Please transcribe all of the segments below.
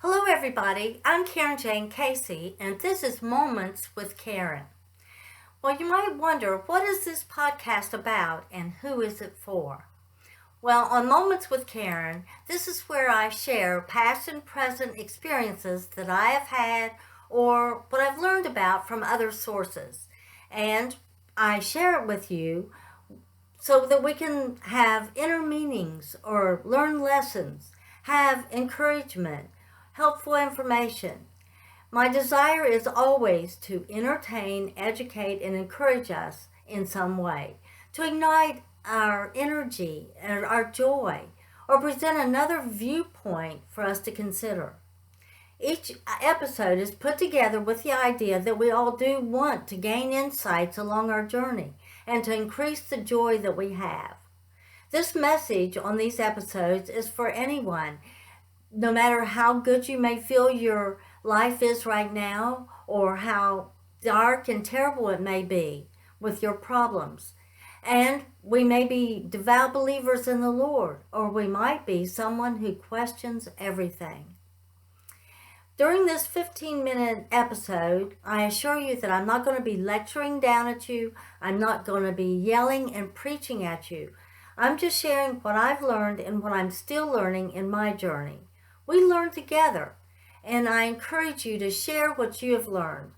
Hello, everybody. I'm Karen Jane Casey, and this is Moments with Carin. Well, you might wonder, what is this podcast about and who is it for? Well, on Moments with Carin, this is where I share past and present experiences that I have had or what I've learned about from other sources. And I share it with you so that we can have inner meanings or learn lessons, have encouragement, helpful information. My desire is always to entertain, educate, and encourage us in some way, to ignite our energy and our joy, or present another viewpoint for us to consider. Each episode is put together with the idea that we all do want to gain insights along our journey and to increase the joy that we have. This message on these episodes is for anyone, no matter how good you may feel your life is right now or how dark and terrible it may be with your problems. And we may be devout believers in the Lord, or we might be someone who questions everything. During this 15-minute episode, I assure you that I'm not going to be lecturing down at you. I'm not going to be yelling and preaching at you. I'm just sharing what I've learned and what I'm still learning in my journey. We learn together, and I encourage you to share what you have learned.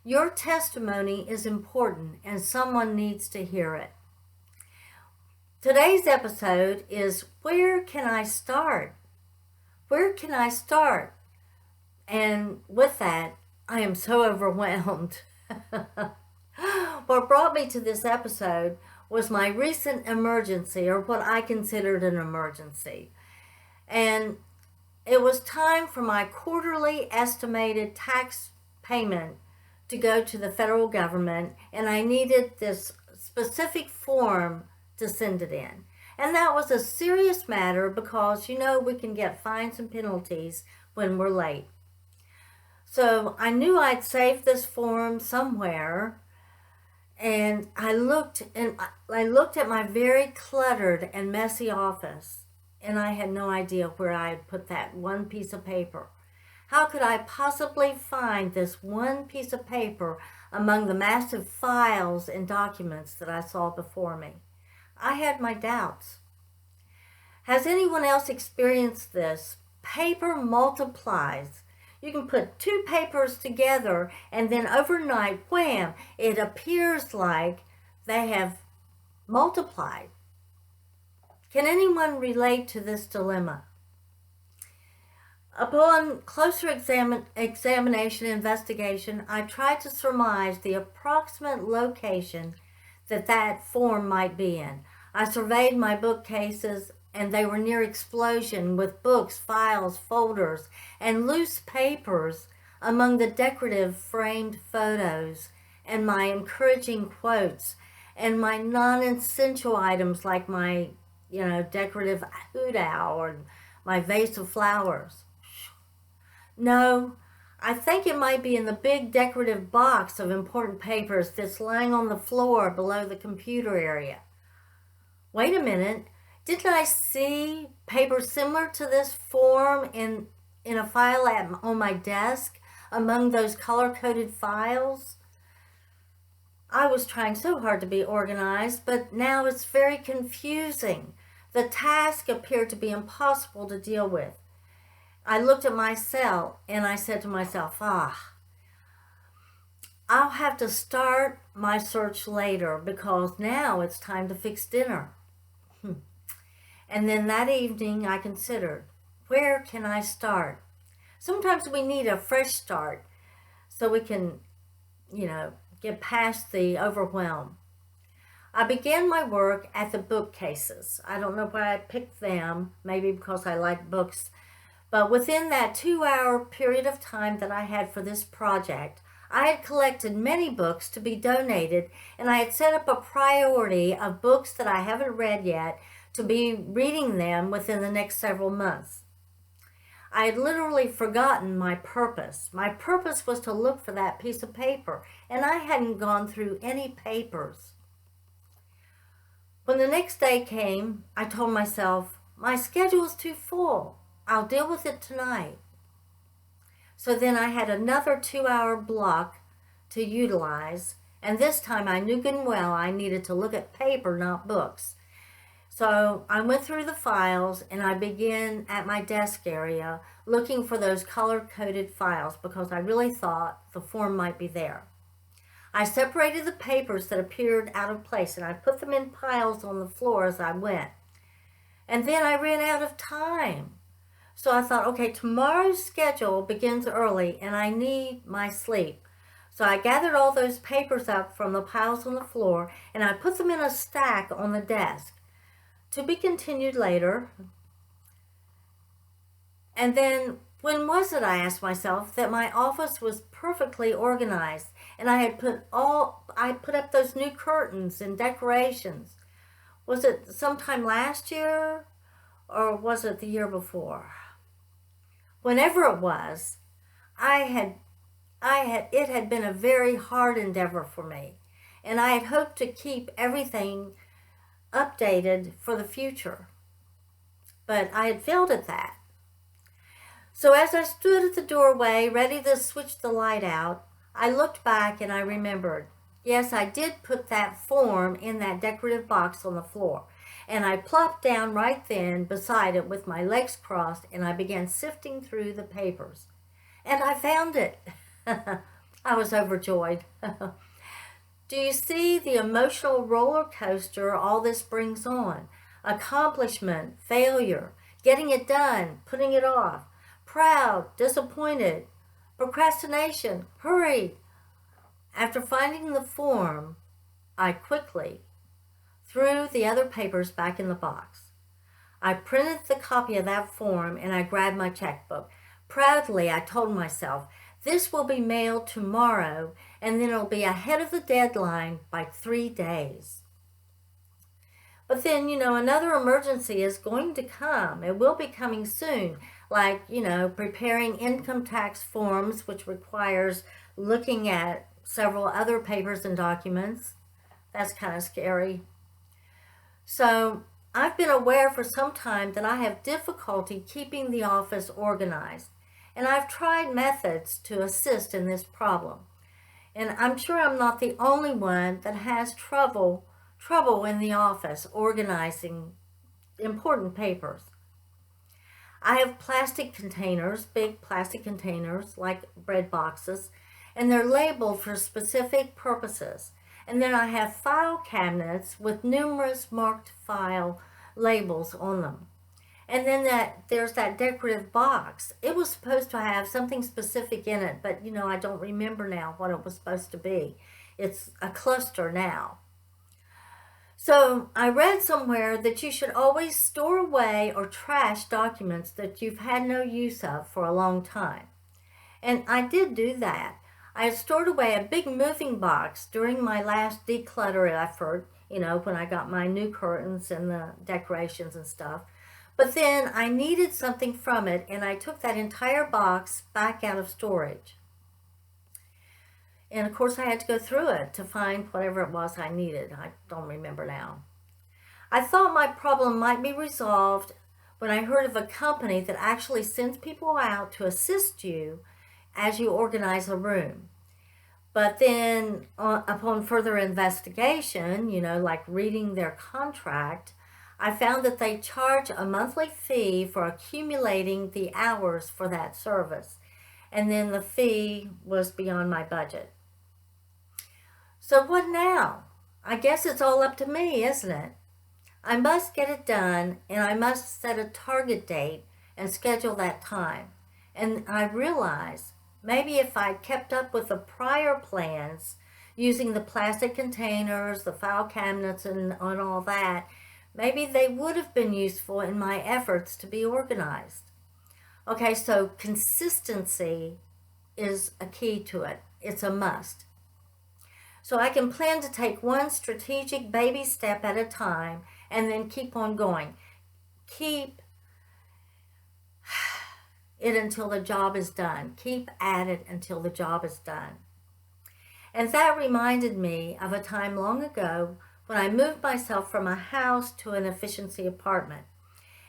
Your testimony is important, and someone needs to hear it. Today's episode is, where can I start? Where can I start? And with that, I am so overwhelmed. What brought me to this episode was my recent emergency, or what I considered an emergency. And it was time for my quarterly estimated tax payment to go to the federal government, and I needed this specific form to send it in. And that was a serious matter because, we can get fines and penalties when we're late. So I knew I'd saved this form somewhere, and I looked at my very cluttered and messy office, and I had no idea where I had put that one piece of paper. How could I possibly find this one piece of paper among the massive files and documents that I saw before me? I had my doubts. Has anyone else experienced this? Paper multiplies. You can put two papers together, and then overnight, wham, it appears like they have multiplied. Can anyone relate to this dilemma? Upon closer examination and investigation, I tried to surmise the approximate location that form might be in. I surveyed my bookcases, and they were near explosion with books, files, folders, and loose papers among the decorative framed photos and my encouraging quotes and my non-essential items like my decorative hoot owl and my vase of flowers. No, I think it might be in the big decorative box of important papers that's lying on the floor below the computer area. Wait a minute. Didn't I see paper similar to this form in a file on my desk among those color-coded files? I was trying so hard to be organized, but now it's very confusing. The task appeared to be impossible to deal with. I looked at my cell and I said to myself, I'll have to start my search later because now it's time to fix dinner. And then that evening I considered, where can I start? Sometimes we need a fresh start so we can, get past the overwhelm. I began my work at the bookcases. I don't know why I picked them, maybe because I like books. But within that 2-hour period of time that I had for this project, I had collected many books to be donated, and I had set up a priority of books that I haven't read yet to be reading them within the next several months. I had literally forgotten my purpose. My purpose was to look for that piece of paper, and I hadn't gone through any papers. When the next day came, I told myself, my schedule is too full. I'll deal with it tonight. So then I had another 2-hour block to utilize, and this time I knew good and well I needed to look at paper, not books. So I went through the files and I began at my desk area looking for those color-coded files because I really thought the form might be there. I separated the papers that appeared out of place and I put them in piles on the floor as I went. And then I ran out of time. So I thought, okay, tomorrow's schedule begins early and I need my sleep. So I gathered all those papers up from the piles on the floor and I put them in a stack on the desk. To be continued later. And then, when was it, I asked myself, that my office was perfectly organized and I put up those new curtains and decorations? Was it sometime last year or was it the year before? Whenever it was, it had been a very hard endeavor for me, and I had hoped to keep everything updated for the future, but I had failed at that. So as I stood at the doorway ready to switch the light out, I looked back and I remembered, yes, I did put that form in that decorative box on the floor, and I plopped down right then beside it with my legs crossed and I began sifting through the papers, and I found it. I was overjoyed. Do you see the emotional roller coaster all this brings on? Accomplishment, failure, getting it done, putting it off, proud, disappointed, procrastination, hurry. After finding the form, I quickly threw the other papers back in the box. I printed the copy of that form and I grabbed my checkbook. Proudly, I told myself, this will be mailed tomorrow, and then it'll be ahead of the deadline by 3 days. But then, another emergency is going to come. It will be coming soon, like, preparing income tax forms, which requires looking at several other papers and documents. That's kind of scary. So I've been aware for some time that I have difficulty keeping the office organized. And I've tried methods to assist in this problem. And I'm sure I'm not the only one that has trouble in the office organizing important papers. I have plastic containers, big plastic containers like bread boxes, and they're labeled for specific purposes. And then I have file cabinets with numerous marked file labels on them. And then there's that decorative box. It was supposed to have something specific in it, but I don't remember now what it was supposed to be. It's a cluster now. So I read somewhere that you should always store away or trash documents that you've had no use of for a long time. And I did do that. I had stored away a big moving box during my last declutter effort, when I got my new curtains and the decorations and stuff. But then I needed something from it, and I took that entire box back out of storage. And of course, I had to go through it to find whatever it was I needed. I don't remember now. I thought my problem might be resolved when I heard of a company that actually sends people out to assist you as you organize a room. But then upon further investigation, like reading their contract, I found that they charge a monthly fee for accumulating the hours for that service. And then the fee was beyond my budget. So what now? I guess it's all up to me, isn't it? I must get it done, and I must set a target date and schedule that time. And I realized maybe if I kept up with the prior plans, using the plastic containers, the file cabinets, and all that, maybe they would have been useful in my efforts to be organized. Okay, so consistency is a key to it. It's a must. So I can plan to take one strategic baby step at a time and then keep on going. Keep it until the job is done. Keep at it until the job is done. And that reminded me of a time long ago when I moved myself from a house to an efficiency apartment.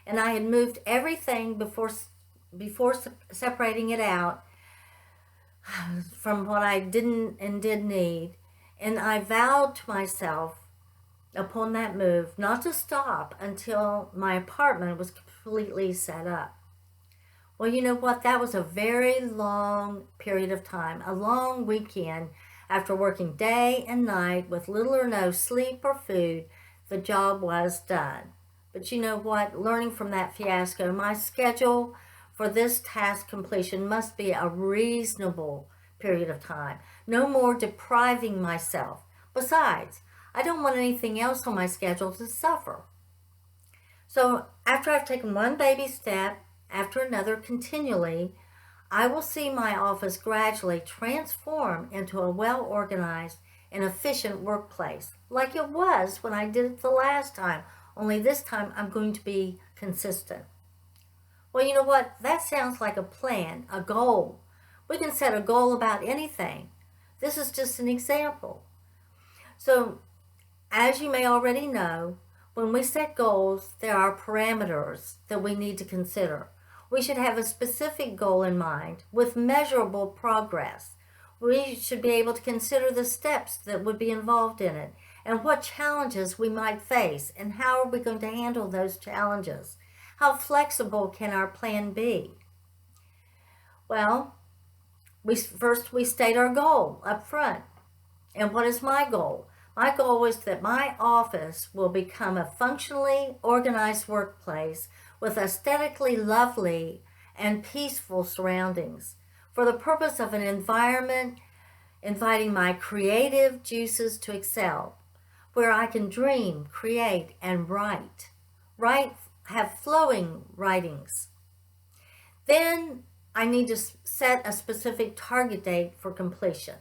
And I had moved everything before separating it out. from what I didn't and did need. And I vowed to myself upon that move not to stop until my apartment was completely set up. Well, you know what? That was a very long period of time, a long weekend. After working day and night with little or no sleep or food, the job was done. But you know what? Learning from that fiasco, my schedule for this task completion must be a reasonable period of time. No more depriving myself. Besides, I don't want anything else on my schedule to suffer. So after I've taken one baby step after another continually, I will see my office gradually transform into a well-organized and efficient workplace, like it was when I did it the last time, only this time I'm going to be consistent. Well, you know what? That sounds like a plan, a goal. We can set a goal about anything. This is just an example. So, as you may already know, when we set goals, there are parameters that we need to consider. We should have a specific goal in mind with measurable progress. We should be able to consider the steps that would be involved in it and what challenges we might face and how are we going to handle those challenges. How flexible can our plan be? Well, we state our goal up front. And what is my goal? My goal is that my office will become a functionally organized workplace with aesthetically lovely and peaceful surroundings for the purpose of an environment inviting my creative juices to excel, where I can dream, create, and write. Have flowing writings. Then I need to set a specific target date for completion.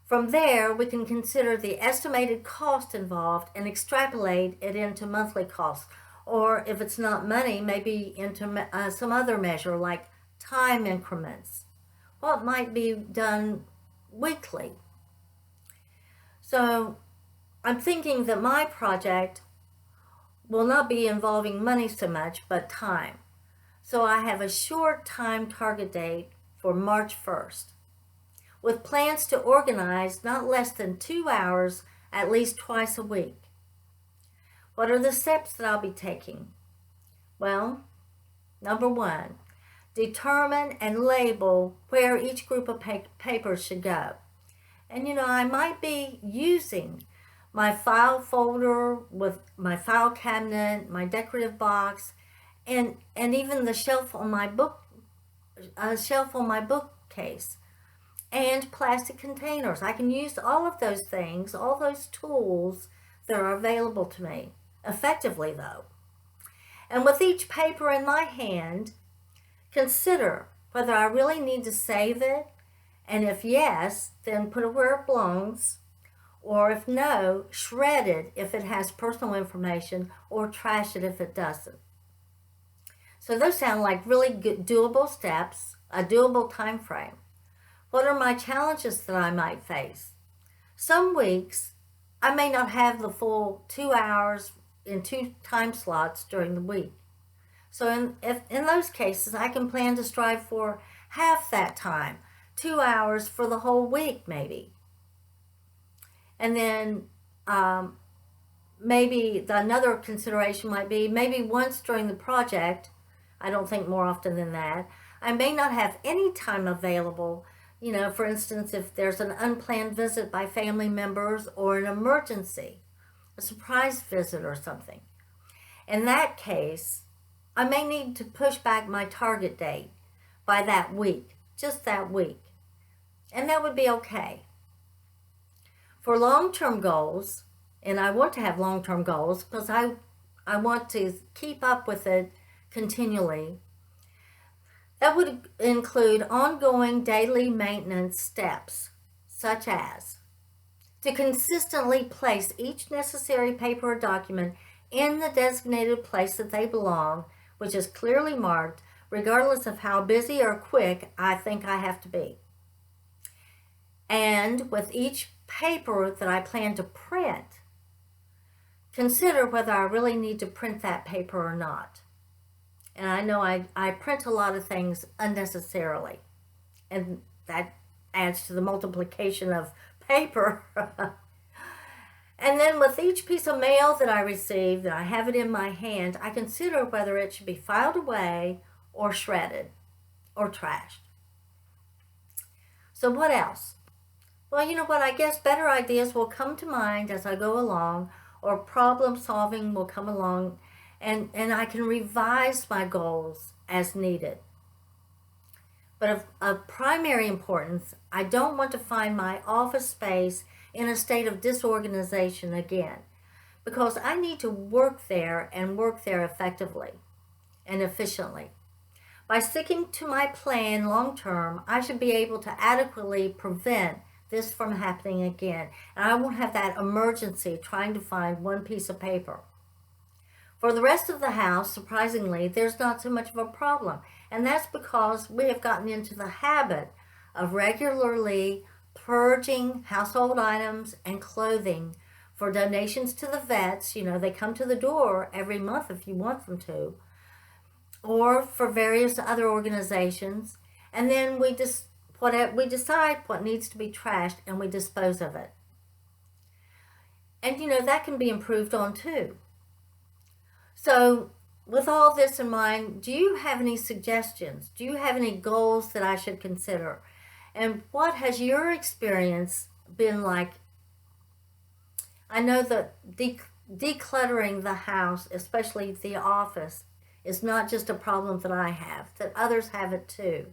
From there, we can consider the estimated cost involved and extrapolate it into monthly costs, or if it's not money, maybe into some other measure like time increments. What might be done weekly? So I'm thinking that my project will not be involving money so much, but time. So I have a short time target date for March 1st. With plans to organize not less than 2 hours at least twice a week. What are the steps that I'll be taking? Well, number 1, determine and label where each group of papers should go. And I might be using my file folder with my file cabinet, my decorative box, and even the shelf on my bookcase. And plastic containers. I can use all of those things, all those tools that are available to me, effectively though. And with each paper in my hand, consider whether I really need to save it, and if yes, then put it where it belongs, or if no, shred it if it has personal information, or trash it if it doesn't. So those sound like really good, doable steps, a doable time frame. What are my challenges that I might face? Some weeks, I may not have the full 2 hours in 2 time slots during the week. So in those cases, I can plan to strive for half that time, 2 hours for the whole week maybe. And then maybe another consideration might be maybe once during the project, I don't think more often than that, I may not have any time available. For instance, if there's an unplanned visit by family members or an emergency, a surprise visit or something. In that case, I may need to push back my target date by that week, just that week. And that would be okay. For long-term goals, and I want to have long-term goals because I want to keep up with it continually, that would include ongoing daily maintenance steps, such as to consistently place each necessary paper or document in the designated place that they belong, which is clearly marked, regardless of how busy or quick I think I have to be. And with each paper that I plan to print, consider whether I really need to print that paper or not. And I know I print a lot of things unnecessarily. And that adds to the multiplication of paper. And then with each piece of mail that I receive, that I have it in my hand, I consider whether it should be filed away or shredded or trashed. So what else? Well, you know what? I guess better ideas will come to mind as I go along, or problem solving will come along, and I can revise my goals as needed. But of primary importance, I don't want to find my office space in a state of disorganization again, because I need to work there and work there effectively and efficiently. By sticking to my plan long term, I should be able to adequately prevent this from happening again, and I won't have that emergency trying to find one piece of paper. For the rest of the house, surprisingly, there's not so much of a problem, and that's because we have gotten into the habit of regularly purging household items and clothing for donations to the vets. You know, they come to the door every month if you want them to, or for various other organizations, and then we decide what needs to be trashed and we dispose of it. And you know, that can be improved on too. So with all this in mind, do you have any suggestions? Do you have any goals that I should consider? And what has your experience been like? I know that decluttering the house, especially the office, is not just a problem that I have, that others have it too.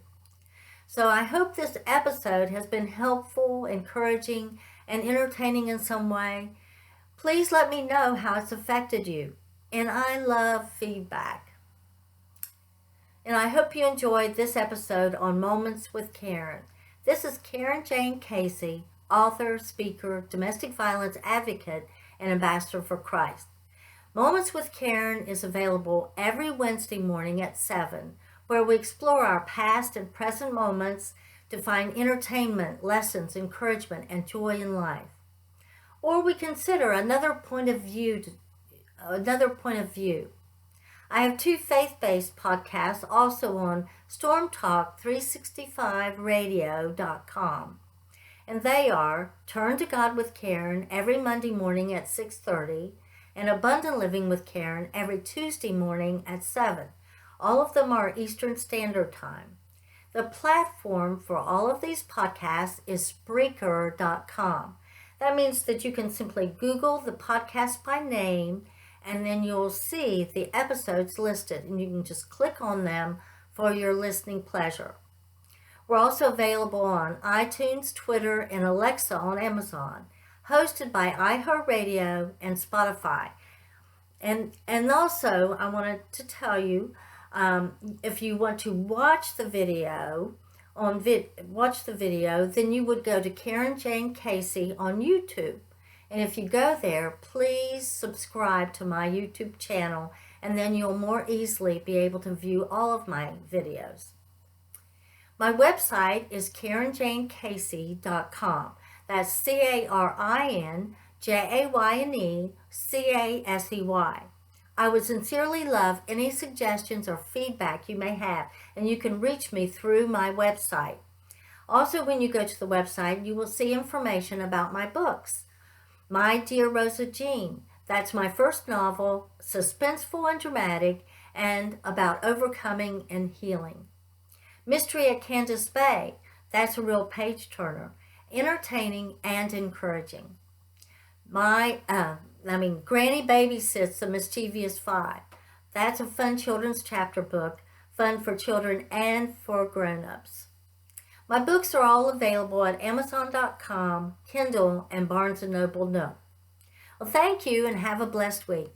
So I hope this episode has been helpful, encouraging, and entertaining in some way. Please let me know how it's affected you. And I love feedback. And I hope you enjoyed this episode on Moments with Carin. This is Carin Jane Casey, author, speaker, domestic violence advocate, and ambassador for Christ. Moments with Carin is available every Wednesday morning at 7, where we explore our past and present moments to find entertainment, lessons, encouragement, and joy in life. Or we consider another point of view. I have 2 faith-based podcasts also on stormtalk365radio.com. And they are Turn to God with Carin every Monday morning at 6:30 and Abundant Living with Carin every Tuesday morning at 7. All of them are Eastern Standard Time. The platform for all of these podcasts is Spreaker.com. That means that you can simply Google the podcast by name, and then you'll see the episodes listed, and you can just click on them for your listening pleasure. We're also available on iTunes, Twitter, and Alexa on Amazon, hosted by iHeartRadio and Spotify. And also, I wanted to tell you, if you want to watch the video, then you would go to Carin Jane Casey on YouTube. And if you go there, please subscribe to my YouTube channel, and then you'll more easily be able to view all of my videos. My website is CarinJaneCasey.com. That's CarinJaneCasey. I would sincerely love any suggestions or feedback you may have, and you can reach me through my website. Also, when you go to the website, you will see information about my books. My Dear Rosa Jean, that's my first novel, suspenseful and dramatic, and about overcoming and healing. Mystery at Candace Bay, that's a real page-turner, entertaining and encouraging. Granny Babysits the Mischievous 5. That's a fun children's chapter book, fun for children and for grown-ups. My books are all available at Amazon.com, Kindle, and Barnes & Noble Nook. Well, thank you and have a blessed week.